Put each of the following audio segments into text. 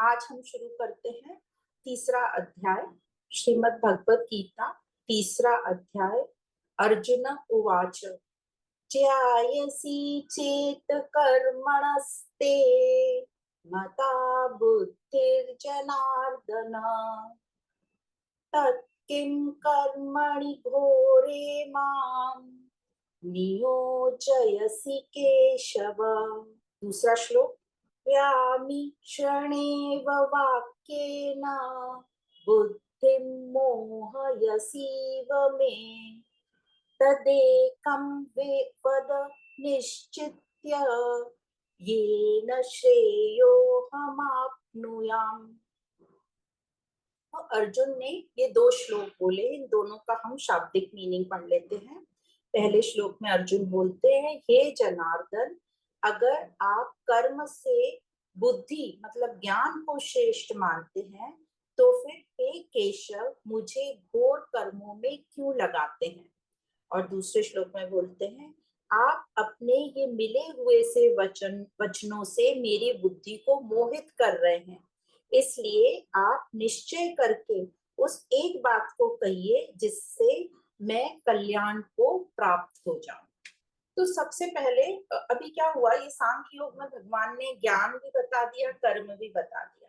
आज हम शुरू करते हैं तीसरा अध्याय श्रीमद् भगवत गीता। तीसरा अध्याय। अर्जुन उवाच ध्यायसि चेत कर्मणस्ते मता बुद्धिर्जनार्दन तत्किं कर्मणि घोरे मां नियोजयसि केशव। दूसरा श्लोक। व्यामि क्षणेव वाक्येन बुद्धिं मोहयसीव मे तदेकं वद निश्चित्य येन श्रेयोऽहमाप्नुयाम्। तो अर्जुन ने ये दो श्लोक बोले, इन दोनों का हम शाब्दिक मीनिंग पढ़ लेते हैं। पहले श्लोक में अर्जुन बोलते हैं, हे जनार्दन, अगर आप कर्म से बुद्धि मतलब ज्ञान को श्रेष्ठ मानते हैं तो फिर हे केशव मुझे घोर कर्मों में क्यों लगाते हैं। और दूसरे श्लोक में बोलते हैं, आप अपने ये मिले हुए से वचनों से मेरी बुद्धि को मोहित कर रहे हैं, इसलिए आप निश्चय करके उस एक बात को कहिए जिससे मैं कल्याण को प्राप्त हो जाऊं। तो सबसे पहले अभी क्या हुआ, ये सांख्य योग में भगवान ने ज्ञान भी बता दिया, कर्म भी बता दिया।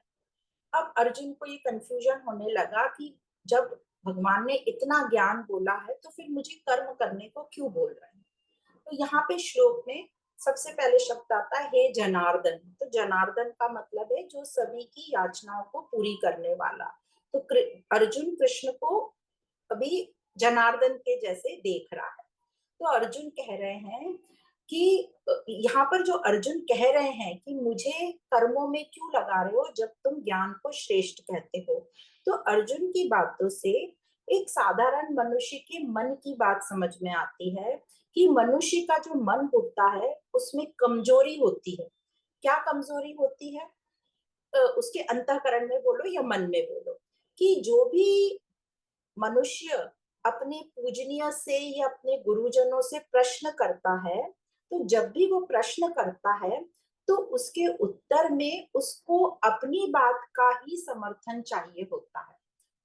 अब अर्जुन को ये कंफ्यूजन होने लगा कि जब भगवान ने इतना ज्ञान बोला है तो फिर मुझे कर्म करने को क्यों बोल रहे हैं। तो यहाँ पे श्लोक में सबसे पहले शब्द आता है हे जनार्दन। तो जनार्दन का मतलब है जो सभी की याचनाओं को पूरी करने वाला। तो अर्जुन कृष्ण को अभी जनार्दन के जैसे देख रहा है। तो अर्जुन कह रहे हैं कि यहाँ पर जो अर्जुन कह रहे हैं कि मुझे कर्मों में क्यों लगा रहे हो जब तुम ज्ञान को श्रेष्ठ कहते हो। तो अर्जुन की बातों से एक साधारण मनुष्य के मन की बात समझ में आती है कि मनुष्य का जो मन होता है उसमें कमजोरी होती है। क्या कमजोरी होती है? उसके अंतःकरण में बोलो या मन में बोलो, कि जो भी मनुष्य अपने पूजनीय से या अपने गुरुजनों से प्रश्न करता है, तो जब भी वो प्रश्न करता है तो उसके उत्तर में उसको अपनी बात का ही समर्थन चाहिए होता है।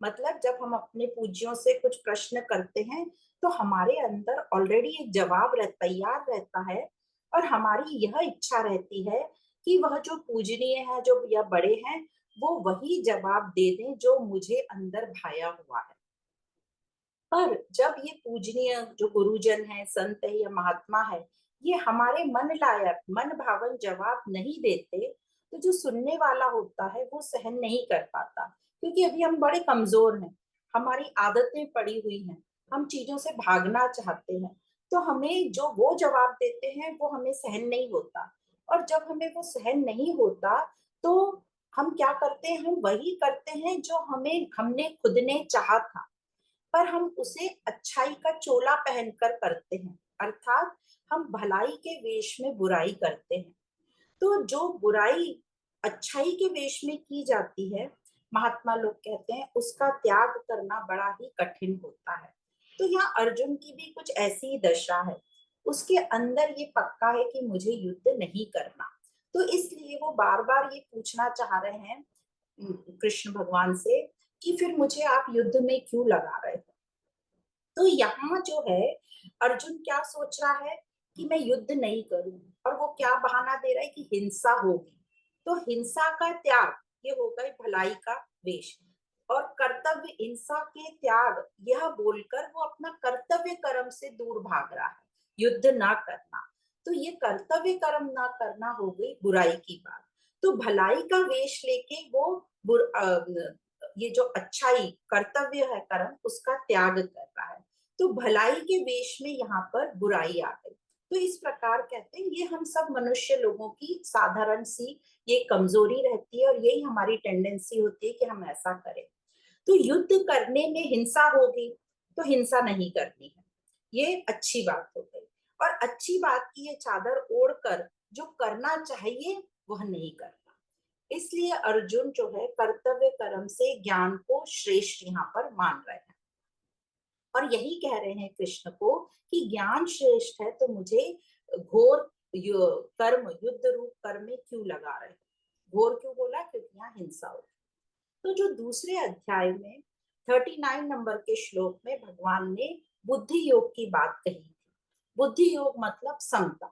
मतलब जब हम अपने पूज्यों से कुछ प्रश्न करते हैं तो हमारे अंदर ऑलरेडी एक जवाब तैयार रहता है और हमारी यह इच्छा रहती है कि वह जो पूजनीय है, जो या बड़े हैं, वो वही जवाब दे दें जो मुझे अंदर भाया हुआ है। पर जब ये पूजनीय जो गुरुजन है, संत है या महात्मा है, ये हमारे मन लायक मन भावन जवाब नहीं देते तो जो सुनने वाला होता है वो सहन नहीं कर पाता, क्योंकि अभी हम बड़े कमजोर हैं, हमारी आदतें पड़ी हुई हैं, हम चीजों से भागना चाहते हैं। तो हमें जो वो जवाब देते हैं वो हमें सहन नहीं होता, और जब हमें वो सहन नहीं होता तो हम क्या करते हैं, हम वही करते हैं जो हमने खुद ने चाहा था, पर हम उसे अच्छाई का चोला पहनकर करते हैं, अर्थात हम भलाई के वेश में बुराई करते हैं। तो जो बुराई अच्छाई के वेश में की जाती है, महात्मा लोग कहते हैं उसका त्याग करना बड़ा ही कठिन होता है। तो यहाँ अर्जुन की भी कुछ ऐसी ही दशा है, उसके अंदर ये पक्का है कि मुझे युद्ध नहीं करना। तो इसलिए वो बार बार ये पूछना चाह रहे हैं कृष्ण भगवान से कि फिर मुझे आप युद्ध में क्यों लगा रहे हो। तो यहाँ जो है अर्जुन क्या सोच रहा है कि मैं युद्ध नहीं करूं, और वो क्या बहाना दे रहा है कि हिंसा होगी। तो हिंसा का त्याग ये होगा भलाई का वेश, और कर्तव्य हिंसा के त्याग यह बोलकर वो अपना कर्तव्य कर्म से दूर भाग रहा है, युद्ध ना करना। तो ये कर्तव्य कर्म ना करना हो गई बुराई की बात। तो भलाई का वेश लेके वो ये जो अच्छाई कर्तव्य है कर्म उसका त्याग कर रहा है। तो भलाई के वेश में यहाँ पर बुराई आ गई। तो इस प्रकार कहते हैं ये हम सब मनुष्य लोगों की साधारण सी ये कमजोरी रहती है, और यही हमारी टेंडेंसी होती है कि हम ऐसा करें। तो युद्ध करने में हिंसा होगी तो हिंसा नहीं करनी है, ये अच्छी बात हो गई। और अच्छी बात की ये चादर ओढ़कर जो करना चाहिए वह नहीं करना। इसलिए अर्जुन जो है कर्तव्य कर्म से ज्ञान को श्रेष्ठ यहाँ पर मान रहे हैं, और यही कह रहे हैं कृष्ण को कि ज्ञान श्रेष्ठ है तो मुझे घोर कर्म युद्ध रूप कर्म में क्यों लगा रहे हो। घोर क्यों बोला? क्योंकि यहाँ हिंसा होगी। तो जो दूसरे अध्याय में 39 नंबर के श्लोक में भगवान ने बुद्धि योग की बात कही थी। बुद्धि योग मतलब समता,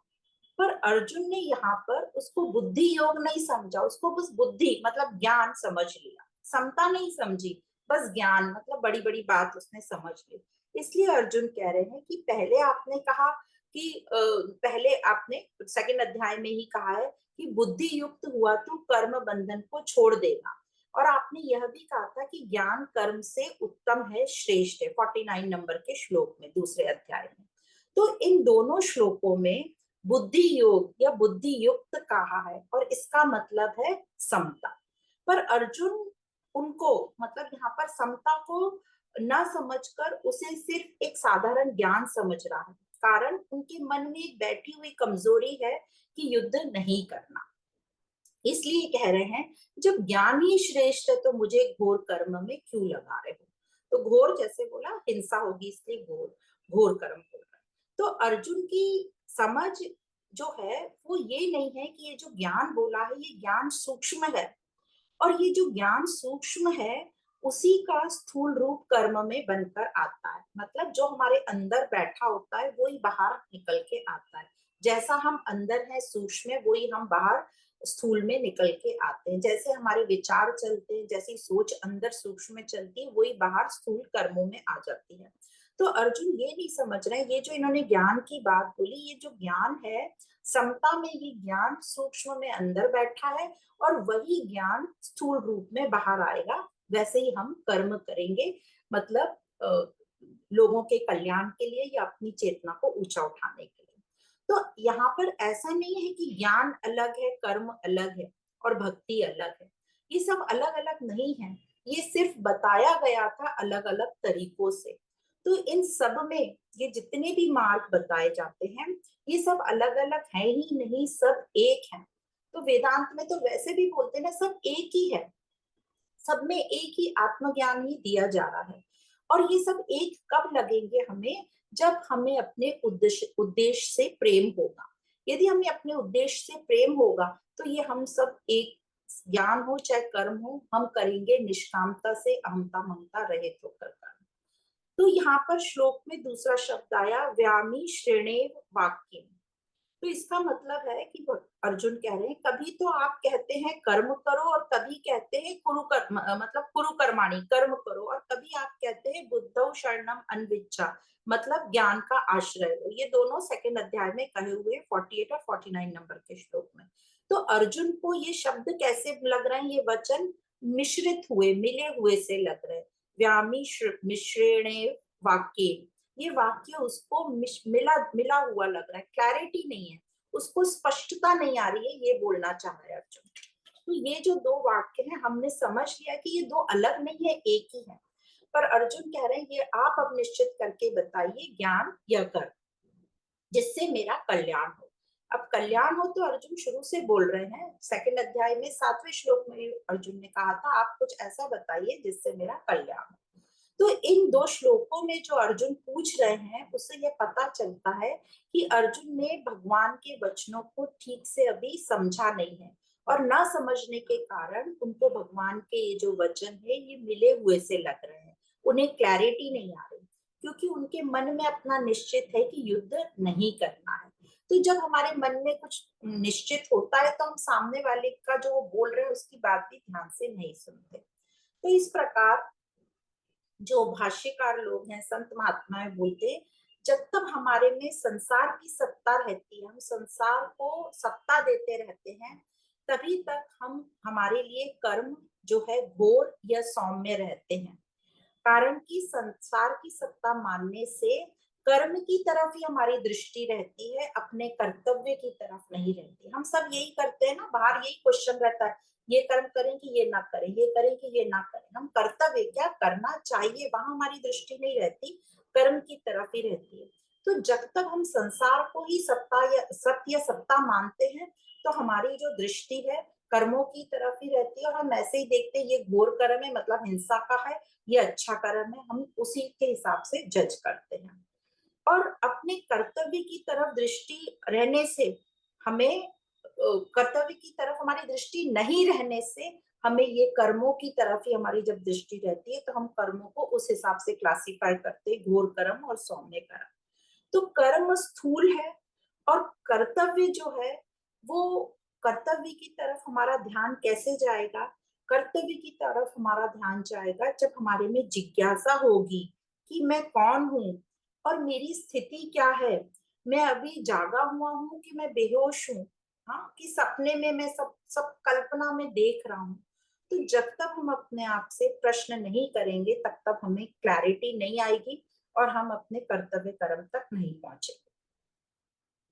पर अर्जुन ने यहाँ पर उसको बुद्धि योग नहीं समझा, उसको बस बुद्धि मतलब ज्ञान समझ लिया, समता नहीं समझी, बस ज्ञान मतलब बड़ी बड़ी बात उसने समझ ली। इसलिए अर्जुन कह रहे हैं कि पहले आपने कहा कि पहले आपने सेकंड अध्याय में ही कहा है कि बुद्धि युक्त हुआ तो कर्म बंधन को छोड़ देगा, और आपने यह भी कहा था कि ज्ञान कर्म से उत्तम है, श्रेष्ठ है, 49 नंबर के श्लोक में दूसरे अध्याय में। तो इन दोनों श्लोकों में बुद्धि योग या बुद्धि युक्त कहा है, और इसका मतलब है समता। पर अर्जुन उनको मतलब यहाँ पर समता को न समझकर उसे सिर्फ एक साधारण ज्ञान समझ रहा है, कारण उनके मन में एक बैठी हुई कमजोरी है कि युद्ध नहीं करना। इसलिए कह रहे हैं जब ज्ञान ही श्रेष्ठ है तो मुझे घोर कर्म में क्यों लगा रहे हो। तो घोर जैसे बोला हिंसा होगी, इसलिए घोर घोर कर्म बोल रहा है। तो अर्जुन की समझ जो है वो ये नहीं है कि ये जो ज्ञान बोला है ये ज्ञान सूक्ष्म है, और ये जो ज्ञान सूक्ष्म है उसी का स्थूल रूप कर्म में बनकर आता है, मतलब जो हमारे अंदर बैठा होता है वही बाहर निकल के आता है। जैसा हम अंदर है सूक्ष्म में, वही हम बाहर स्थूल में निकल के आते हैं। जैसे हमारे विचार चलते हैं, जैसी सोच अंदर सूक्ष्म में चलती है, वही बाहर स्थूल कर्मों में आ जाती है। तो अर्जुन ये नहीं समझ रहे हैं, ये जो इन्होंने ज्ञान की बात बोली, ये जो ज्ञान है समता में, ये ज्ञान सूक्ष्म में अंदर बैठा है, और वही ज्ञान स्थूल रूप में बाहर आएगा। वैसे ही हम कर्म करेंगे, मतलब लोगों के कल्याण के लिए या अपनी चेतना को ऊंचा उठाने के लिए। तो यहाँ पर ऐसा नहीं है कि ज्ञान अलग है, कर्म अलग है और भक्ति अलग है। ये सब अलग अलग नहीं है, ये सिर्फ बताया गया था अलग अलग तरीकों से। तो इन सब में ये जितने भी मार्ग बताए जाते हैं ये सब अलग अलग है ही नहीं, सब एक है। तो वेदांत में तो वैसे भी बोलते हैं ना, सब एक ही है, सब में एक ही आत्मज्ञान ही दिया जा रहा है। और ये सब एक कब लगेंगे हमें? जब हमें अपने उद्देश्य उद्देश्य से प्रेम होगा। यदि हमें अपने उद्देश्य से प्रेम होगा तो ये हम सब एक, ज्ञान हो चाहे कर्म हो, हम करेंगे निष्कामता से, अहमता ममता रहित होकर कर्म। तो यहाँ पर श्लोक में दूसरा शब्द आया व्यामी श्रेणेव वाक्य। तो इसका मतलब है कि अर्जुन कह रहे हैं कभी तो आप कहते हैं कर्म करो और कभी कहते हैं कुरु कर्म, मतलब कुरु कर्माणी कर्म करो, और कभी आप कहते हैं बुद्धौ शरणम अन्विच्छा, मतलब ज्ञान का आश्रय लो। ये दोनों सेकंड अध्याय में कहे हुए 48 और 49 नंबर के श्लोक में। तो अर्जुन को ये शब्द कैसे लग रहे हैं, ये वचन मिश्रित हुए, मिले हुए से लग रहे हैं। व्यामी मिश्रेणे वाक्य, ये वाक्य उसको मिला मिला हुआ लग रहा है, क्लैरिटी नहीं है, उसको स्पष्टता नहीं आ रही है, ये बोलना चाह रहे हैं अर्जुन। तो ये जो दो वाक्य हैं हमने समझ लिया कि ये दो अलग नहीं है, एक ही है। पर अर्जुन कह रहे हैं ये आप अब निश्चित करके बताइए ज्ञान या कर्म, जिससे मेरा कल्याण हो। अब कल्याण हो तो अर्जुन शुरू से बोल रहे हैं, सेकंड अध्याय में 7वें श्लोक में अर्जुन ने कहा था आप कुछ ऐसा बताइए जिससे मेरा कल्याण हो। तो इन दो श्लोकों में जो अर्जुन पूछ रहे हैं उससे यह पता चलता है कि अर्जुन ने भगवान के वचनों को ठीक से अभी समझा नहीं है, और ना समझने के कारण उनको भगवान के ये जो वचन है ये मिले हुए से लग रहे हैं, उन्हें क्लैरिटी नहीं आ रही, क्योंकि उनके मन में अपना निश्चित है कि युद्ध नहीं करना है। तो जब हमारे मन में कुछ निश्चित होता है तो हम सामने वाले का जो वो बोल रहे हैं उसकी बात भी ध्यान से नहीं सुनते। तो इस प्रकार जो भाष्यकार लोग हैं, संत महात्माएं बोलते हैं जब तक हमारे में संसार की सत्ता रहती है, हम संसार को सत्ता देते रहते हैं, तभी तक हम हमारे लिए कर्म जो है घोर या सौम्य रहते हैं। कारण कि संसार की सत्ता मानने से कर्म की तरफ ही हमारी दृष्टि रहती है, अपने कर्तव्य की तरफ नहीं रहती। हम सब यही करते हैं ना, बाहर यही क्वेश्चन रहता है, ये कर्म करें कि ये ना करें, ये करें कि ये ना करें। हम कर्तव्य क्या करना चाहिए वहां हमारी दृष्टि नहीं रहती, कर्म की तरफ ही रहती है। तो जब तक हम संसार को ही सत्ता या सत्य या सत्ता मानते हैं तो हमारी जो दृष्टि है कर्मों की तरफ ही रहती है, और हम ऐसे ही देखते हैं ये घोर कर्म है मतलब हिंसा का है, ये अच्छा कर्म है, हम उसी के हिसाब से जज करते हैं। और अपने कर्तव्य की तरफ दृष्टि रहने से हमें कर्तव्य की तरफ हमारी दृष्टि नहीं रहने से हमें ये कर्मों की तरफ ही हमारी जब दृष्टि रहती है तो हम कर्मों को उस हिसाब से क्लासिफाई करते हैं, घोर कर्म और सौम्य कर्म। तो कर्म स्थूल है और कर्तव्य जो है वो, कर्तव्य की तरफ हमारा ध्यान कैसे जाएगा? कर्तव्य की तरफ हमारा ध्यान जाएगा जब हमारे में जिज्ञासा होगी कि मैं कौन हूँ और मेरी स्थिति क्या है, मैं अभी जागा हुआ हूँ कि मैं बेहोश हूँ, हाँ, कि सपने में मैं सब सब कल्पना में देख रहा हूँ। तो जब तक हम अपने आप से प्रश्न नहीं करेंगे तब तक हमें क्लैरिटी नहीं आएगी और हम अपने कर्तव्य कर्म तक नहीं पहुंचेंगे।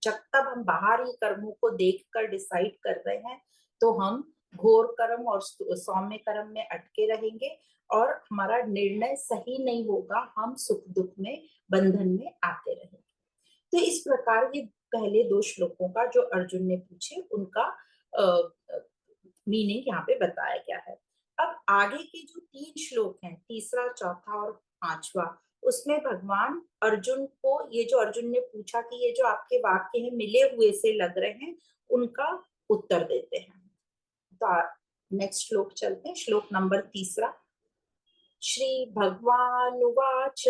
जब तक हम बाहरी कर्मों को देखकर डिसाइड कर रहे हैं तो हम घोर कर्म और सौम्य कर्म में अटके रहेंगे और हमारा निर्णय सही नहीं होगा, हम सुख दुख में, बंधन में आते रहेंगे। तो इस प्रकार ये पहले दो श्लोकों का जो अर्जुन ने पूछे उनका मीनिंग यहाँ पे बताया गया है। अब आगे के जो 3 श्लोक हैं, तीसरा, चौथा और पांचवा, उसमें भगवान अर्जुन को, ये जो अर्जुन ने पूछा कि ये जो आपके वाक्य हैं मिले हुए से लग रहे हैं, उनका उत्तर देते हैं। तो नेक्स्ट श्लोक चलते हैं, श्लोक नंबर तीसरा। श्री भगवान उवाच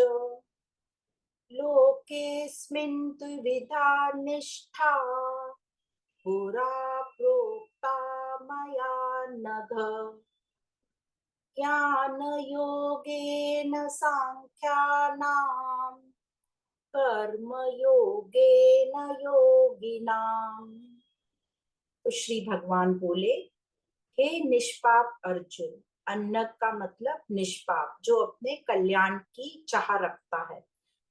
लोकेस्मिन् द्विविधा निष्ठा पुरा प्रोक्ता मया नघ ज्ञानयोगेन सांख्यानां कर्मयोगेन योगिनाम्। तो श्री भगवान बोले, हे निष्पाप अर्जुन, अन्नग का मतलब निष्पाप, जो अपने कल्याण की चाह रखता है।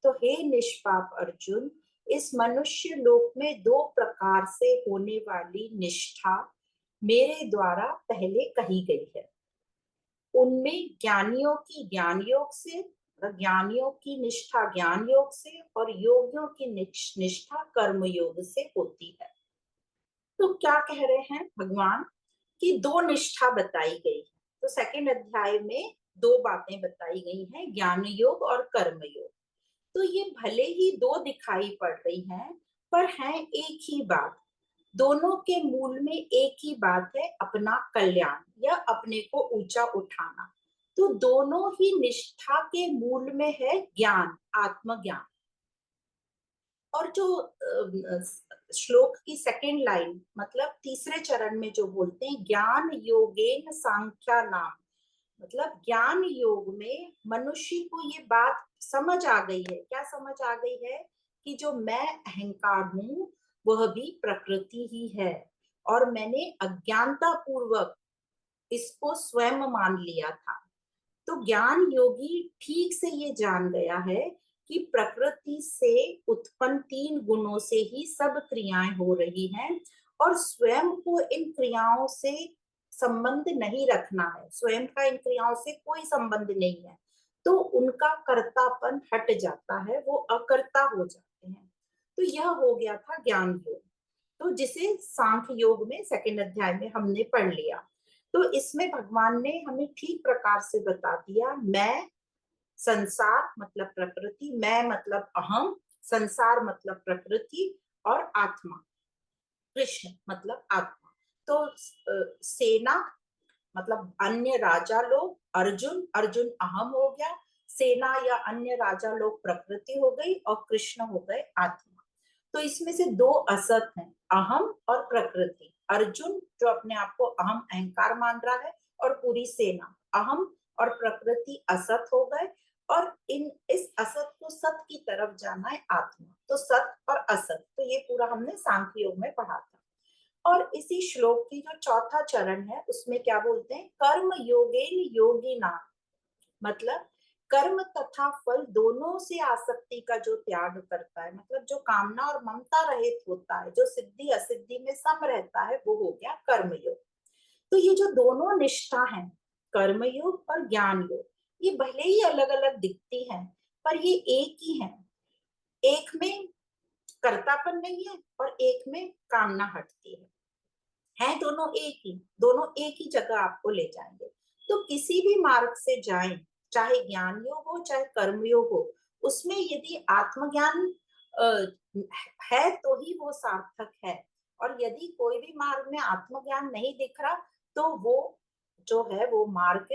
तो हे निष्पाप अर्जुन, इस मनुष्य लोक में 2 प्रकार से होने वाली निष्ठा मेरे द्वारा पहले कही गई है। उनमें ज्ञानियों की ज्ञान योग से, ज्ञानियों की निष्ठा ज्ञान योग से और योगियों की निष्ठा कर्म योग से होती है। तो क्या कह रहे हैं भगवान कि 2 निष्ठा बताई गई है। तो सेकंड अध्याय में 2 बातें बताई गई हैं, ज्ञान योग और कर्म योग। तो ये भले ही 2 दिखाई पड़ रही हैं, पर हैं एक ही बात। दोनों के मूल में एक ही बात है, अपना कल्याण या अपने को ऊंचा उठाना। तो दोनों ही निष्ठा के मूल में है ज्ञान, आत्मज्ञान। और जो श्लोक की सेकंड लाइन, मतलब तीसरे चरण में जो बोलते हैं ज्ञान योगेन सांख्या नाम, मतलब ज्ञान योग में मनुष्य को ये बात समझ आ गई है। क्या समझ आ गई है? कि जो मैं अहंकार हूं वह भी प्रकृति ही है और मैंने अज्ञानता पूर्वक इसको स्वयं मान लिया था। तो ज्ञान योगी ठीक से ये जान गया है कि प्रकृति से उत्पन्न 3 गुणों से ही सब क्रियाएं हो रही हैं और स्वयं को इन क्रियाओं से संबंध नहीं रखना है, स्वयं का इन क्रियाओं से कोई संबंध नहीं है। तो उनका कर्तापन हट जाता है, वो अकर्ता हो जाते हैं। तो यह हो गया था ज्ञान योग, तो जिसे सांख्य योग में सेकंड अध्याय में हमने पढ़ लिया। तो इसमें भगवान ने हमें ठीक प्रकार से बता दिया, मैं, संसार मतलब प्रकृति, मैं मतलब अहम, संसार मतलब प्रकृति और आत्मा, कृष्ण मतलब आत्मा। तो सेना मतलब अन्य राजा लोग, अर्जुन, अर्जुन अहम हो गया, सेना या अन्य राजा लोग प्रकृति हो गई और कृष्ण हो गए आत्मा। तो इसमें से 2 असत हैं, अहम और प्रकृति। अर्जुन जो अपने आप को अहम अहंकार मान रहा है और पूरी सेना अहम और प्रकृति असत हो गए और इस असत को सत की तरफ जाना है आत्मा। तो सत और असत, तो ये पूरा हमने सांख्य योग में पढ़ा था। और इसी श्लोक की जो चौथा चरण है उसमें क्या बोलते हैं, कर्म योगेन योगिना, मतलब कर्म तथा फल दोनों से आसक्ति का जो त्याग करता है, मतलब जो कामना और ममता रहित होता है, जो सिद्धि असिद्धि में सम रहता है, वो हो गया कर्म योग। तो ये जो दोनों निष्ठा है, कर्म योग और ज्ञान योग, ये भले ही अलग अलग दिखती हैं पर ये एक ही है। एक में कर्तापन नहीं है और एक में कामना हटती है दोनों एक ही, दोनों एक ही जगह आपको ले जाएंगे। तो किसी भी मार्ग से जाएं, चाहे ज्ञान योग हो चाहे कर्म योग हो, उसमें यदि आत्मज्ञान है तो ही वो सार्थक है। और यदि कोई भी मार्ग में आत्मज्ञान नहीं दिख रहा तो वो जो है वो मार्ग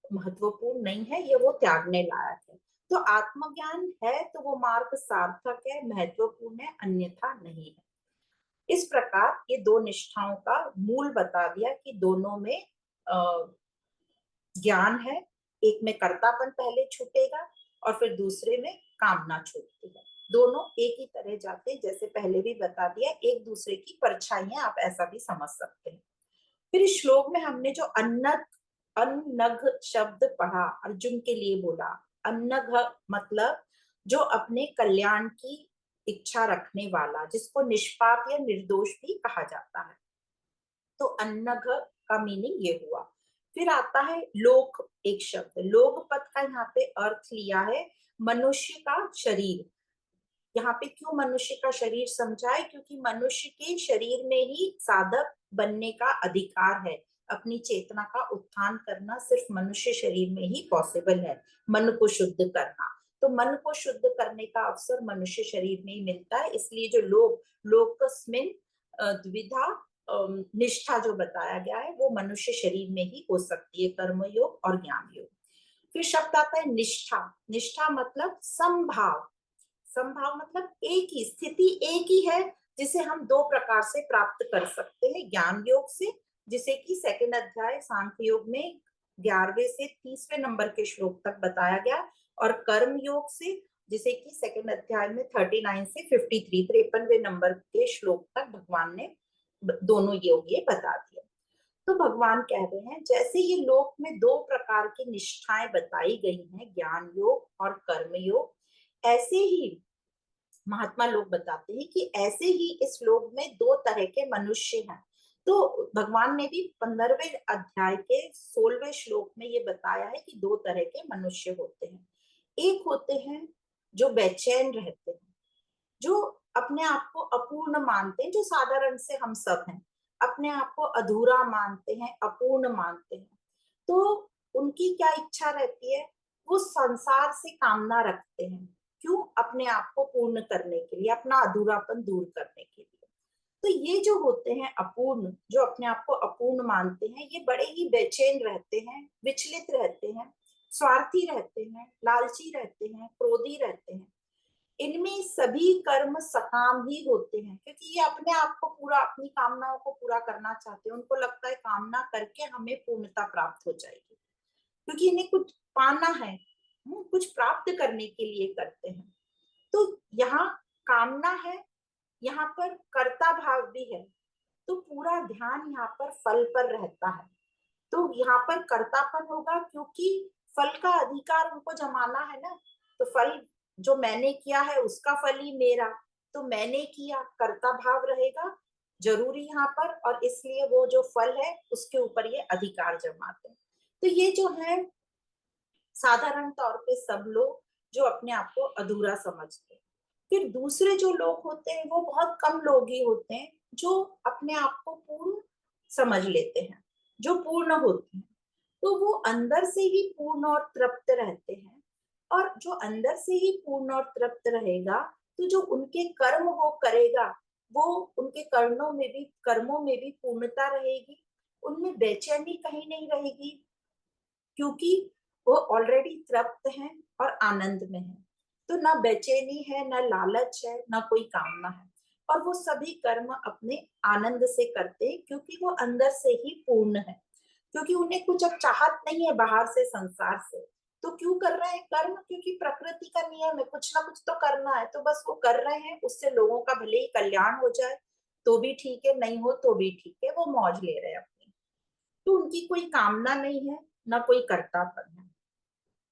महत्वपूर्ण नहीं है, ये वो त्यागने लायक है। तो आत्मज्ञान है तो वो मार्ग सार्थक है, महत्वपूर्ण है, अन्यथा नहीं है। इस प्रकार ये दो निष्ठाओं का मूल बता दिया कि दोनों में ज्ञान है, एक में कर्तापन पहले छूटेगा और फिर दूसरे में कामना छूटती है। दोनों एक ही तरह जाते हैं, जैसे पहले भी बता दिया, एक दूसरे की परछाइयां, आप ऐसा भी समझ सकते हैं। फिर इस श्लोक में हमने जो अन्नग अन्नघ शब्द पढ़ा, अर्जुन के लिए बोला। अन्नघ मतलब जो अपने कल्याण की इच्छा रखने वाला, जिसको निष्पाप या निर्दोष भी कहा जाता है। तो अन्नघ का मीनिंग ये हुआ। फिर आता है लोक, एक शब्द लोक पद का यहाँ पे अर्थ लिया है मनुष्य का शरीर। यहाँ पे क्यों मनुष्य का शरीर समझा है? क्योंकि मनुष्य के शरीर में ही साधक बनने का अधिकार है। अपनी चेतना का उत्थान करना सिर्फ मनुष्य शरीर में ही पॉसिबल है, मन को शुद्ध करना। तो मन को शुद्ध करने का अवसर मनुष्य शरीर में ही मिलता है। इसलिए जो लोकस्मिन द्विधा निष्ठा जो बताया गया है वो मनुष्य शरीर में ही हो सकती है, कर्म योग और ज्ञान योग। फिर शब्द आता है निष्ठा। निष्ठा मतलब संभाव। संभाव मतलब एक ही स्थिति, एक ही है, जिसे हम दो प्रकार से प्राप्त कर सकते हैं। ज्ञान योग से, जिसे कि सेकंड अध्याय सांख्य योग में 11वें से 30वें नंबर के श्लोक तक बताया गया, और कर्म योग से, जिसे कि सेकंड अध्याय में 39 से 53वें नंबर के श्लोक तक भगवान ने दोनों योग ये बता दिया। तो भगवान कह रहे हैं जैसे ये लोक में दो प्रकार की निष्ठाएं बताई गई हैं, ज्ञान योग और कर्म योग, ऐसे ही महात्मा लोग बताते हैं कि ऐसे ही इस लोक में दो तरह के मनुष्य हैं। तो भगवान ने भी 15वें अध्याय के 16वें श्लोक में ये बताया है कि दो तरह के मनुष्य होते हैं। एक होते हैं जो बेचैन रहते हैं, जो अपने आप को अपूर्ण मानते हैं, जो साधारण से हम सब हैं, अपने आप को अधूरा मानते हैं, अपूर्ण मानते हैं। तो उनकी क्या इच्छा रहती है? वो संसार से कामना रखते हैं। क्यों? अपने आप को पूर्ण करने के लिए, अपना अधूरापन दूर करने के लिए। तो ये जो होते हैं अपूर्ण, जो अपने आप को अपूर्ण मानते हैं, ये बड़े ही बेचैन रहते हैं, विचलित रहते हैं, स्वार्थी रहते हैं, लालची रहते हैं, क्रोधी रहते हैं। इनमें सभी कर्म सकाम ही होते हैं, क्योंकि ये अपने आप को पूरा, अपनी कामनाओं को पूरा करना चाहते हैं। उनको लगता है कामना करके हमें पूर्णता प्राप्त हो जाएगी, क्योंकि इन्हें कुछ पाना है, कुछ प्राप्त करने के लिए करते हैं। तो यहाँ कामना है, यहाँ पर कर्ता भाव भी है, तो पूरा ध्यान यहाँ पर फल पर रहता है। तो यहाँ पर कर्तापन होगा, क्योंकि फल का अधिकार उनको जमाना है ना। तो फल जो मैंने किया है उसका फल ही मेरा, तो मैंने किया, कर्ता भाव रहेगा जरूरी यहाँ पर, और इसलिए वो जो फल है उसके ऊपर ये अधिकार जमाते हैं। तो ये जो है साधारण तौर पे सब लोग जो अपने आप को अधूरा समझते हैं। फिर दूसरे जो लोग होते हैं वो बहुत कम लोग ही होते हैं जो अपने आप को पूर्ण समझ लेते हैं, जो पूर्ण होते हैं। तो वो अंदर से ही पूर्ण और तृप्त रहते हैं। और जो अंदर से ही पूर्ण और तृप्त रहेगा, तो जो उनके कर्म वो करेगा, वो उनके कर्मों में भी पूर्णता रहेगी, उनमें बेचैनी कहीं नहीं रहेगी, क्योंकि वो ऑलरेडी तृप्त हैं और आनंद में हैं। तो ना बेचैनी है, ना लालच है, ना कोई कामना है, और वो सभी कर्म अपने आनंद से करते हैं, क्योंकि वो अंदर से ही पूर्ण है। क्योंकि उन्हें कुछ अब चाहत नहीं है बाहर से, संसार से। तो क्यों कर रहे हैं कर्म? क्योंकि प्रकृति का नियम है, कुछ ना कुछ तो करना है, तो बस वो कर रहे हैं। उससे लोगों का भले ही कल्याण हो जाए तो भी ठीक है, नहीं हो तो भी ठीक है, वो मौज ले रहे हैं अपनी। तो उनकी कोई कामना नहीं है, ना कोई कर्तापन है।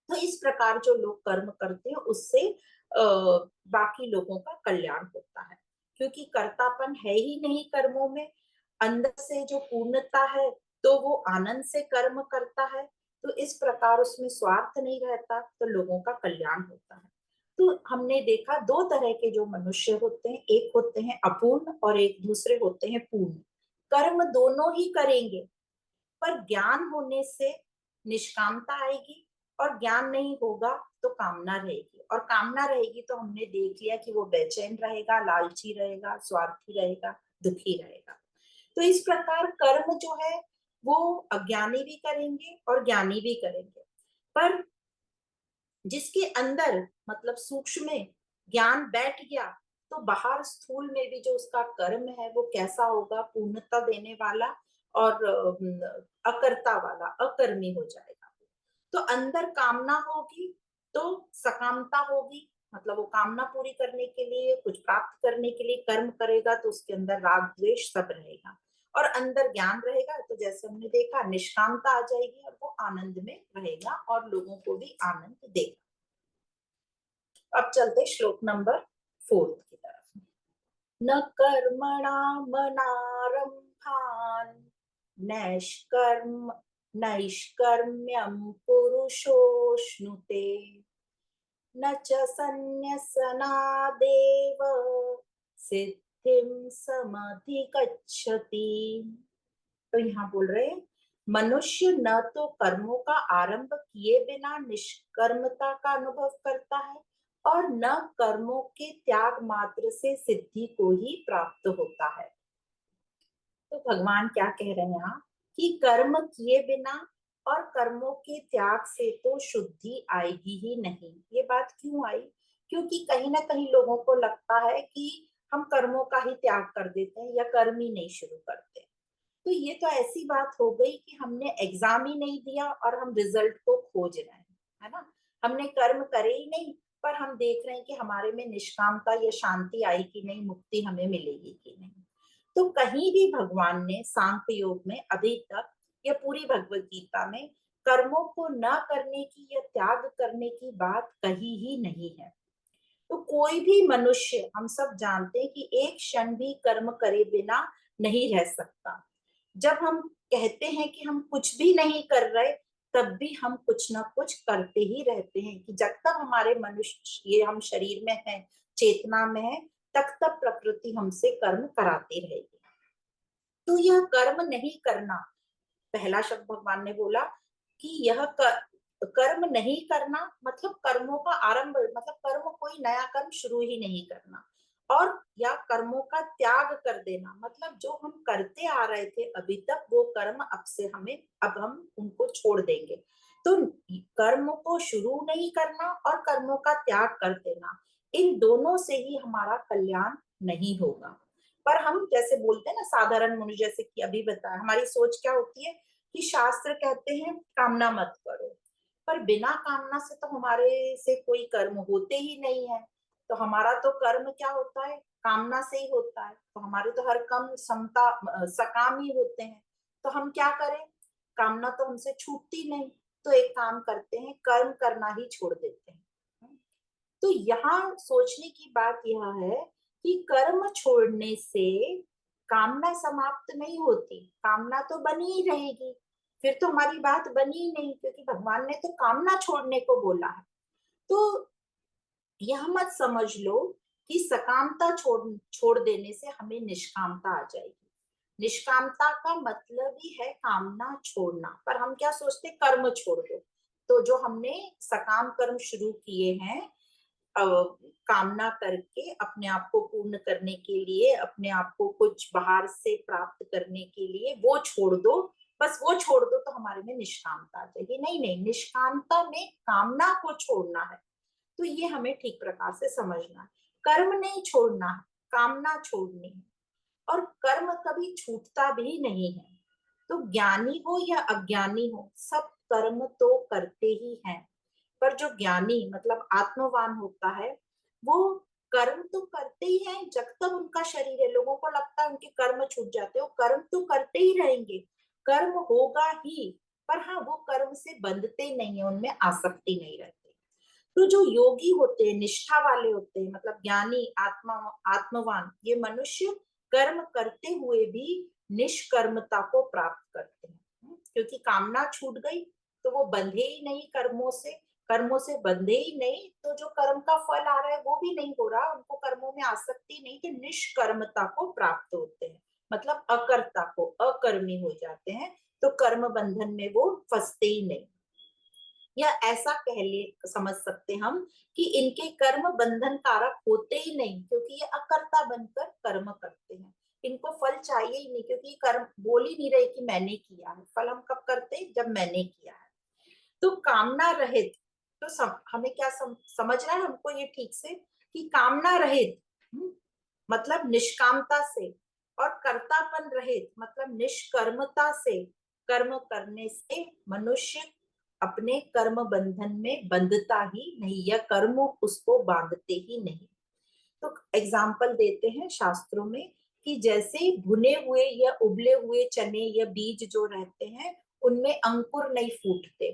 तो इस प्रकार जो लोग कर्म करते हैं उससे बाकी लोगों का कल्याण होता है, क्योंकि कर्तापन है ही नहीं कर्मों में। अंदर से जो पूर्णता है, तो वो आनंद से कर्म करता है। तो इस प्रकार उसमें स्वार्थ नहीं रहता, तो लोगों का कल्याण होता है। तो हमने देखा दो तरह के जो मनुष्य होते हैं, एक होते हैं अपूर्ण और एक दूसरे होते हैं पूर्ण। कर्म दोनों ही करेंगे, पर ज्ञान होने से निष्कामता आएगी, और ज्ञान नहीं होगा तो कामना रहेगी, और कामना रहेगी तो हमने देख लिया कि वो बेचैन रहेगा, लालची रहेगा, स्वार्थी रहेगा, दुखी रहेगा। तो इस प्रकार कर्म जो है वो अज्ञानी भी करेंगे और ज्ञानी भी करेंगे, पर जिसके अंदर मतलब सूक्ष्म में ज्ञान बैठ गया तो बाहर स्थूल में भी जो उसका कर्म है वो कैसा होगा, पूर्णता देने वाला और अकर्ता वाला, अकर्मी हो जाएगा। तो अंदर कामना होगी तो सकामता होगी, मतलब वो कामना पूरी करने के लिए, कुछ प्राप्त करने के लिए कर्म करेगा, तो उसके अंदर राग द्वेष सब रहेगा। और अंदर ज्ञान रहेगा तो जैसे हमने देखा निष्कामता आ जाएगी और वो आनंद में रहेगा और लोगों को भी आनंद देगा। अब चलते श्लोक नंबर 4 की तरफ। न कर्मणा मनारंभान नैष्कर्म नैष्कर्म्यं पुरुषोऽश्नुते न च सन्न्यसनादेव सिद्धिं समधिगच्छति। तो यहाँ बोल रहे हैं मनुष्य न तो कर्मों का आरंभ किए बिना निष्कर्मता का अनुभव करता है और न कर्मों के त्याग मात्र से सिद्धि को ही प्राप्त होता है। तो भगवान क्या कह रहे हैं यहाँ कि कर्म किए बिना और कर्मों के त्याग से तो शुद्धि आएगी ही नहीं। ये बात क्यों आई? क्योंकि कहीं ना कहीं लोगों को लगता है कि हम कर्मों का ही त्याग कर देते हैं या कर्म ही नहीं शुरू करते। तो ये तो ऐसी बात हो गई कि हमने एग्जाम ही नहीं दिया और हम रिजल्ट को खोज रहे हैं, है ना। हमने कर्म करे ही नहीं पर हम देख रहे हैं कि हमारे में निष्कामता या शांति आई कि नहीं, मुक्ति हमें मिलेगी कि नहीं। तो कहीं भी भगवान ने सांख्य योग में अभी तक या पूरी भगवत गीता में कर्मों को न करने की या त्याग करने की बात कही ही नहीं है। तो कोई भी मनुष्य, हम सब जानते हैं कि एक क्षण भी कर्म करे बिना नहीं रह सकता। जब हम कहते हैं कि हम कुछ भी नहीं कर रहे तब भी हम कुछ ना कुछ करते ही रहते हैं, कि जब तक हमारे मनुष्य ये हम शरीर में है, चेतना में है, तब तक प्रकृति हमसे कर्म कराती रहेगी। तो यह कर्म नहीं करना, पहला शब्द भगवान ने बोला कि यह कर्म नहीं करना मतलब कर्मों का आरंभ, मतलब कर्म कोई नया कर्म शुरू ही नहीं करना, और या कर्मों का त्याग कर देना मतलब जो हम करते आ रहे थे अभी तक वो कर्म अब से हमें, अब हम उनको छोड़ देंगे। तो कर्म को शुरू नहीं करना और कर्मों का त्याग कर देना, इन दोनों से ही हमारा कल्याण नहीं होगा। पर हम जैसे बोलते हैं ना, साधारण मनुष्य, जैसे कि अभी बताया, हमारी सोच क्या होती है कि शास्त्र कहते हैं कामना मत करो, पर बिना कामना से तो हमारे से कोई कर्म होते ही नहीं है। तो हमारा तो कर्म क्या होता है, कामना से ही होता है, तो हमारे तो हर कर्म समता सकाम ही होते हैं। तो हम क्या करें, कामना तो हमसे छूटती नहीं, तो एक काम करते हैं, कर्म करना ही छोड़ देते हैं। तो यहाँ सोचने की बात यह है कि कर्म छोड़ने से कामना समाप्त नहीं होती, कामना तो बनी ही रहेगी, फिर तो हमारी बात बनी ही नहीं, क्योंकि भगवान ने तो कामना छोड़ने को बोला है। तो यह मत समझ लो कि सकामता छोड़ देने से हमें निष्कामता आ जाएगी। निष्कामता का मतलब ही है कामना छोड़ना, पर हम क्या सोचते, कर्म छोड़ दो। तो जो हमने सकाम कर्म शुरू किए हैं कामना करके अपने आप को पूर्ण करने के लिए, अपने आप को कुछ बाहर से प्राप्त करने के लिए, वो छोड़ दो, बस वो छोड़ दो तो हमारे में निष्कामता आ जाएगी। नहीं नहीं, निष्कामता में कामना को छोड़ना है। तो ये हमें ठीक प्रकार से समझना है, कर्म नहीं छोड़ना है, कामना छोड़नी है। और कर्म कभी छूटता भी नहीं है। तो ज्ञानी हो या अज्ञानी हो, सब कर्म तो करते ही हैं। पर जो ज्ञानी मतलब आत्मवान होता है वो कर्म तो करते ही हैं जब तक उनका शरीर है। लोगों को लगता है उनके कर्म छूट जाते हैं, वो कर्म तो करते ही रहेंगे, कर्म होगा ही, पर हाँ वो कर्म से बंधते नहीं है, उनमें आसक्ति नहीं रहती। तो जो योगी होते हैं, निष्ठा वाले होते हैं, मतलब ज्ञानी आत्मवान, ये मनुष्य कर्म करते हुए भी निष्कर्मता को प्राप्त करते हैं। क्योंकि कामना छूट गई तो वो बंधे ही नहीं कर्मों से, कर्मों से बंधे ही नहीं, तो जो कर्म का फल आ रहा है वो भी नहीं हो रहा, उनको कर्मों में आसक्ति नहीं, तो निष्कर्मता को प्राप्त होते हैं, मतलब अकर्ता को, अकर्मी हो जाते हैं। तो कर्म बंधन में वो फंसते ही नहीं, या ऐसा कह ले समझ सकते हम कि इनके कर्म बंधन कारक होते ही नहीं, क्योंकि ये अकर्ता बनकर कर्म करते हैं। इनको फल चाहिए ही नहीं, क्योंकि कर्म बोल ही नहीं रहे कि मैंने किया है। फल हम कब करते हैं? जब मैंने किया है। तो कामना रहित, तो हमें क्या समझना है हमको ये ठीक से, कि कामना रहित मतलब निष्कामता से, और कर्तापन रहित मतलब निष्कर्मता से कर्म करने से मनुष्य अपने कर्म बंधन में बंधता ही नहीं, या कर्म उसको बांधते ही नहीं। तो एग्जाम्पल देते हैं शास्त्रों में कि जैसे भुने हुए या उबले हुए चने या बीज जो रहते हैं उनमें अंकुर नहीं फूटते,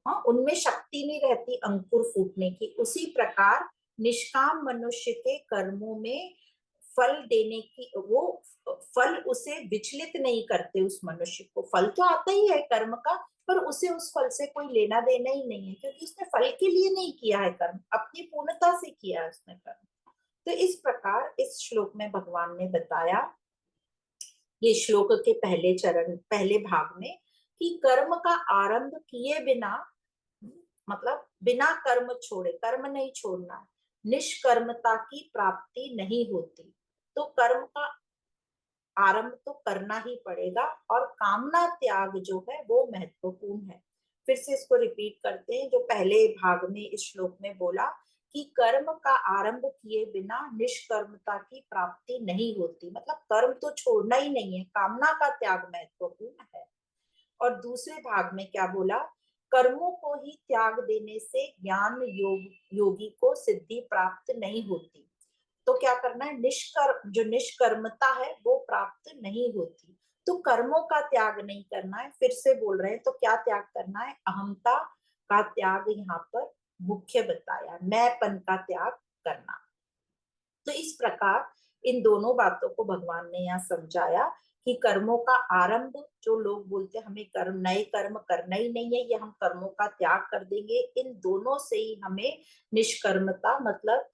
हाँ, उनमें शक्ति नहीं रहती अंकुर फूटने की, उसी प्रकार निष्काम मनुष्य के कर्मों में फल देने की, वो फल उसे विचलित नहीं करते। उस मनुष्य को फल तो आता ही है कर्म का, पर उसे उस फल से कोई लेना देना ही नहीं है, क्योंकि उसने फल के लिए नहीं किया है कर्म, अपनी पूर्णता से किया है उसने कर्म। तो इस प्रकार इस श्लोक में भगवान ने बताया, ये श्लोक के पहले चरण पहले भाग में, कि कर्म का आरंभ किए बिना, मतलब बिना कर्म छोड़े, कर्म नहीं छोड़ना, निष्कर्मता की प्राप्ति नहीं होती। तो कर्म का आरंभ तो करना ही पड़ेगा, और कामना त्याग जो है वो महत्वपूर्ण है। फिर से इसको रिपीट करते हैं, जो पहले भाग में इस श्लोक में बोला कि कर्म का आरंभ किए बिना निष्कर्मता की प्राप्ति नहीं होती, मतलब कर्म तो छोड़ना ही नहीं है, कामना का त्याग महत्वपूर्ण है। और दूसरे भाग में क्या बोला? कर्मों को ही त्याग देने से ज्ञान योगी को सिद्धि प्राप्त नहीं होती। तो क्या करना है? जो निष्कर्मता है वो प्राप्त नहीं होती। तो कर्मों का त्याग नहीं करना है, फिर से बोल रहे हैं, तो क्या त्याग करना है? अहंता का त्याग यहाँ पर मुख्य बताया, मैंपन का त्याग करना। तो इस प्रकार इन दोनों बातों को भगवान ने यहाँ समझाया कि कर्मों का आरंभ, जो लोग बोलते हैं हमें कर्म नए कर्म करना ही नहीं है, ये हम कर्मों का त्याग कर देंगे, इन दोनों से ही हमें निष्कर्मता मतलब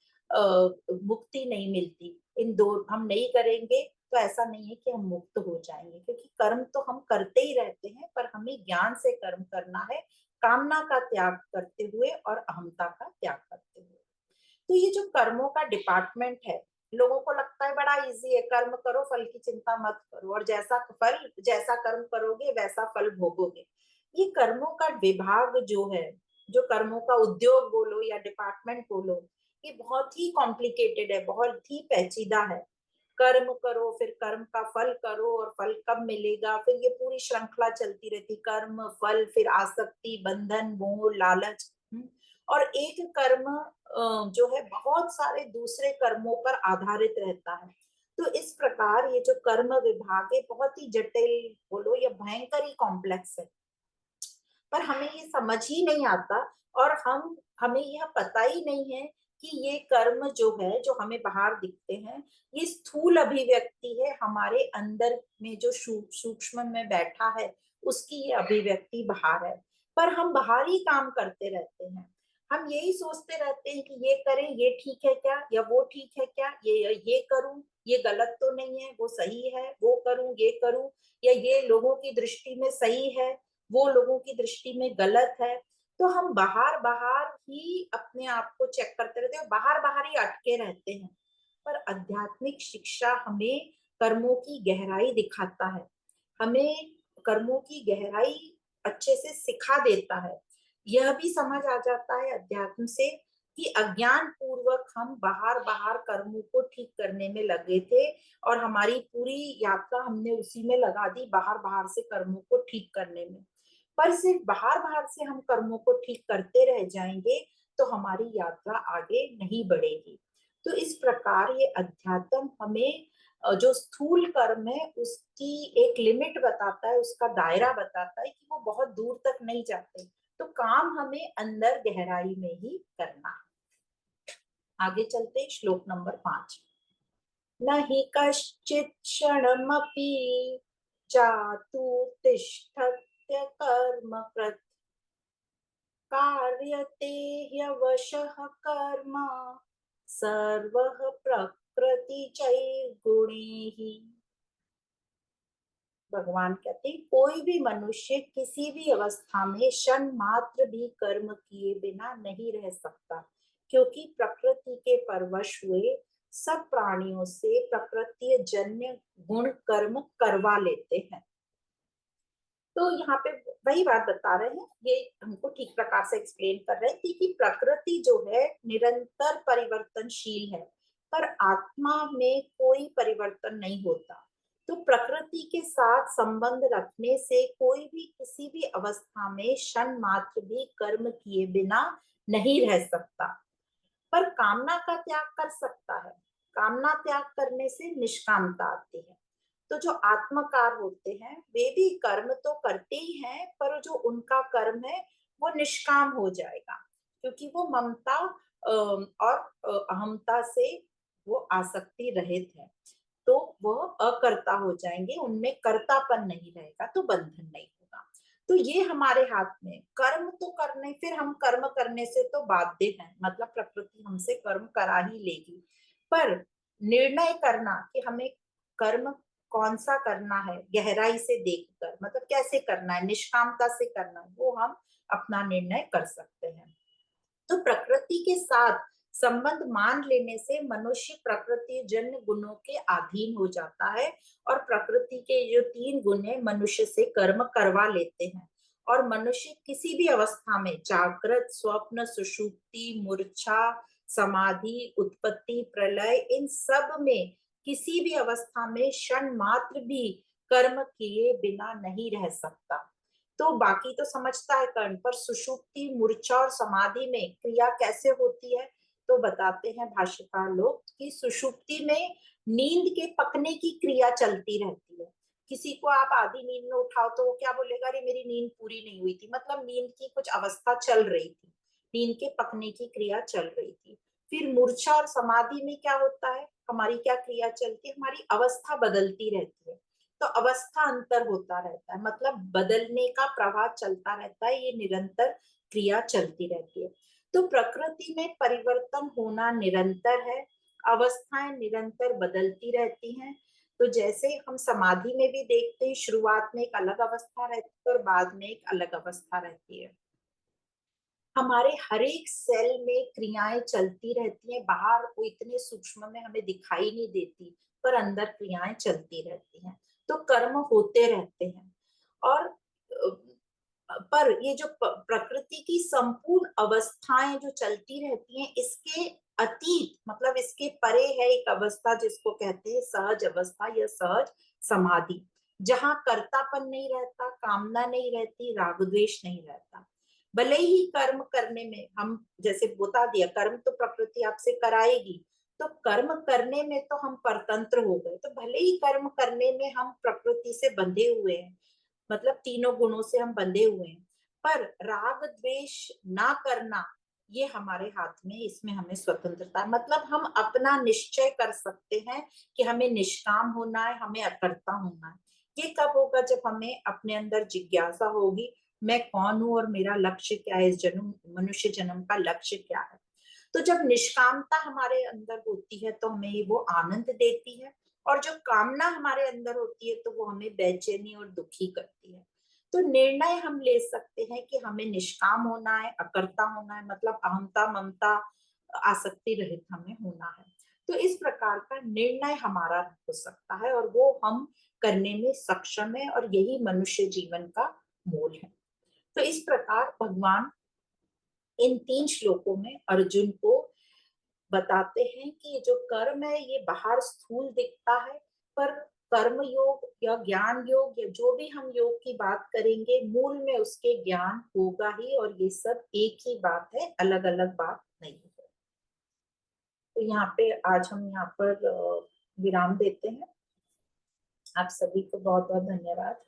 मुक्ति नहीं मिलती। इन दो हम नहीं करेंगे तो ऐसा नहीं है कि हम मुक्त हो जाएंगे, क्योंकि कर्म तो हम करते ही रहते हैं, पर हमें ज्ञान से कर्म करना है, कामना का त्याग करते हुए और अहंता का त्याग करते हुए। तो ये जो कर्मों का डिपार्टमेंट है, लोगों को लगता है बड़ा इजी है, कर्म करो फल की चिंता मत करो, और जैसा कर्म करोगे वैसा फल भोगोगे। ये कर्मों का विभाग जो है, जो कर्मों का उद्योग बोलो या डिपार्टमेंट बोलो, ये बहुत ही कॉम्प्लिकेटेड है, बहुत ही पेचीदा है। कर्म करो, फिर कर्म का फल करो, और फल कब मिलेगा, फिर ये पूरी श्रृंखला चलती रहती, कर्म फल, फिर आसक्ति, बंधन, मोह, लालच। और एक कर्म जो है बहुत सारे दूसरे कर्मों पर आधारित रहता है। तो इस प्रकार ये जो कर्म विभाग है बहुत ही जटिल बोलो या भयंकर ही कॉम्प्लेक्स है, पर हमें ये समझ ही नहीं आता, और हमें यह पता ही नहीं है कि ये कर्म जो है, जो हमें बाहर दिखते हैं, ये स्थूल अभिव्यक्ति है, हमारे अंदर में जो सूक्ष्म में बैठा है उसकी ये अभिव्यक्ति बाहर है। पर हम बाहर ही काम करते रहते हैं, हम यही सोचते रहते हैं कि ये करें, ये ठीक है क्या, या वो ठीक है क्या, ये करूं, ये गलत तो नहीं है, वो सही है, वो करूं, ये करूं, या ये लोगों की दृष्टि में सही है, वो लोगों की दृष्टि में गलत है। तो हम बाहर बाहर ही अपने आप को चेक करते रहते हैं, बाहर बाहर ही अटके रहते हैं। पर आध्यात्मिक शिक्षा हमें कर्मों की गहराई दिखाता है, हमें कर्मों की गहराई अच्छे से सिखा देता है। यह भी समझ आ जाता है अध्यात्म से कि अज्ञान पूर्वक हम बाहर बाहर कर्मों को ठीक करने में लगे थे, और हमारी पूरी यात्रा हमने उसी में लगा दी, बाहर बाहर से कर्मों को ठीक करने में। पर सिर्फ बाहर बाहर से हम कर्मों को ठीक करते रह जाएंगे तो हमारी यात्रा आगे नहीं बढ़ेगी। तो इस प्रकार ये अध्यात्म हमें जो स्थूल कर्म है उसकी एक लिमिट बताता है, उसका दायरा बताता है कि वो बहुत दूर तक नहीं जाते, तो काम हमें अंदर गहराई में ही करना है। आगे चलते श्लोक नंबर 5। न हि कश्चित् क्षणमपि जातु तिष्ठत्य कर्मकृत् कार्यते ह्यवशः कर्म सर्वः प्रकृतिजैर्गुणैः। भगवान कहते हैं कोई भी मनुष्य किसी भी अवस्था में क्षण मात्र भी कर्म किए बिना नहीं रह सकता, क्योंकि प्रकृति के परवश हुए सब प्राणियों से प्रकृति जन्य गुण कर्म करवा लेते हैं। तो यहाँ पे वही बात बता रहे हैं, ये हमको ठीक प्रकार से एक्सप्लेन कर रहे थे कि प्रकृति जो है निरंतर परिवर्तनशील है, पर आत्मा में कोई परिवर्तन नहीं होता। तो प्रकृति के साथ संबंध रखने से कोई भी किसी भी अवस्था में क्षण मात्र भी कर्म किए बिना नहीं रह सकता, पर कामना का त्याग कर सकता है। कामना त्याग करने से निष्कामता आती है। तो जो आत्मकार होते हैं वे भी कर्म तो करते ही हैं, पर जो उनका कर्म है वो निष्काम हो जाएगा, क्योंकि वो ममता और अहमता से वो आसक्ति रहित है। तो वह अकर्ता हो जाएंगे, उनमें कर्तापन नहीं रहेगा, तो बंधन नहीं होगा। तो ये हमारे हाथ में, कर्म तो करने, फिर हम कर्म करने से तो बाध्य हैं, मतलब प्रकृति हमसे कर्म करा ही लेगी, पर निर्णय करना कि हमें कर्म कौन सा करना है गहराई से देखकर, मतलब कैसे करना है, निष्कामता से करना है, वो हम अपना निर्णय कर सकते हैं। तो प्रकृति के साथ संबंध मान लेने से मनुष्य प्रकृति जन्य गुणों के अधीन हो जाता है, और प्रकृति के जो 3 गुण है मनुष्य से कर्म करवा लेते हैं। और मनुष्य किसी भी अवस्था में, जागृत, स्वप्न, सुषुप्ति, मूर्छा, समाधि, उत्पत्ति, प्रलय, इन सब में किसी भी अवस्था में क्षण मात्र भी कर्म किए बिना नहीं रह सकता। तो बाकी तो समझता है कर्ण, पर सुषुप्ति, मूर्छा और समाधि में क्रिया कैसे होती है, तो बताते हैं भाष्यकार लोग कि सुषुप्ति में नींद के पकने की क्रिया चलती रहती है। किसी को आप आधी नींद में उठाओ तो वो क्या बोलेगा, अरे मेरी नींद पूरी नहीं हुई थी, मतलब नींद की कुछ अवस्था चल रही थी, नींद के पकने की क्रिया चल रही थी। फिर मूर्छा और समाधि में क्या होता है, हमारी क्या क्रिया चलती है, हमारी अवस्था बदलती रहती है। तो अवस्था अंतर होता रहता है, मतलब बदलने का प्रवाह चलता रहता है, ये निरंतर क्रिया चलती रहती है। तो प्रकृति में परिवर्तन होना निरंतर है, अवस्थाएं निरंतर बदलती रहती हैं। तो जैसे हम समाधि में भी देखते हैं, शुरुआत में एक अलग अवस्था रहती है और बाद में एक अलग अवस्था रहती है। हमारे हर एक सेल में क्रियाएं चलती रहती हैं, बाहर वो इतने सूक्ष्म में हमें दिखाई नहीं देती, पर अंदर क्रियाएं चलती रहती हैं। तो कर्म होते रहते हैं। और पर ये जो प्रकृति की संपूर्ण अवस्थाएं जो चलती रहती हैं, इसके अतीत, मतलब इसके परे है एक अवस्था जिसको कहते हैं सहज अवस्था या सहज समाधि, जहां कर्तापन नहीं रहता, कामना नहीं रहती, राग द्वेष नहीं रहता। भले ही कर्म करने में हम, जैसे बता दिया, कर्म तो प्रकृति आपसे कराएगी, तो कर्म करने में तो हम परतंत्र हो गए, तो भले ही कर्म करने में हम प्रकृति से बंधे हुए हैं, मतलब तीनों गुणों से हम बंधे हुए हैं, पर राग द्वेष ना करना ये हमारे हाथ में, इसमें हमें स्वतंत्रता है। मतलब हम अपना निश्चय कर सकते हैं कि हमें निष्काम होना है, हमें अकर्ता होना है। ये कब होगा, जब हमें अपने अंदर जिज्ञासा होगी, मैं कौन हूं और मेरा लक्ष्य क्या है, इस जन्म, मनुष्य जन्म का लक्ष्य क्या है। तो जब निष्कामता हमारे अंदर होती है तो हमें वो आनंद देती है, और जो कामना हमारे अंदर होती है तो वो हमें बेचैनी और दुखी करती है। तो निर्णय हम ले सकते हैं कि हमें निष्काम होना है, अकर्ता होना है, मतलब अहंता, ममता, आसक्ति रहित हमें होना है। तो इस प्रकार का निर्णय हमारा हो सकता है, और वो हम करने में सक्षम है, और यही मनुष्य जीवन का मूल है। तो इस प्रकार भगवान इन 3 श्लोकों में अर्जुन को बताते हैं कि जो कर्म है ये बाहर स्थूल दिखता है, पर कर्म योग या ज्ञान योग या जो भी हम योग की बात करेंगे, मूल में उसके ज्ञान होगा ही, और ये सब एक ही बात है, अलग अलग बात नहीं है। तो यहाँ पे आज हम यहाँ पर विराम देते हैं। आप सभी को बहुत बहुत धन्यवाद।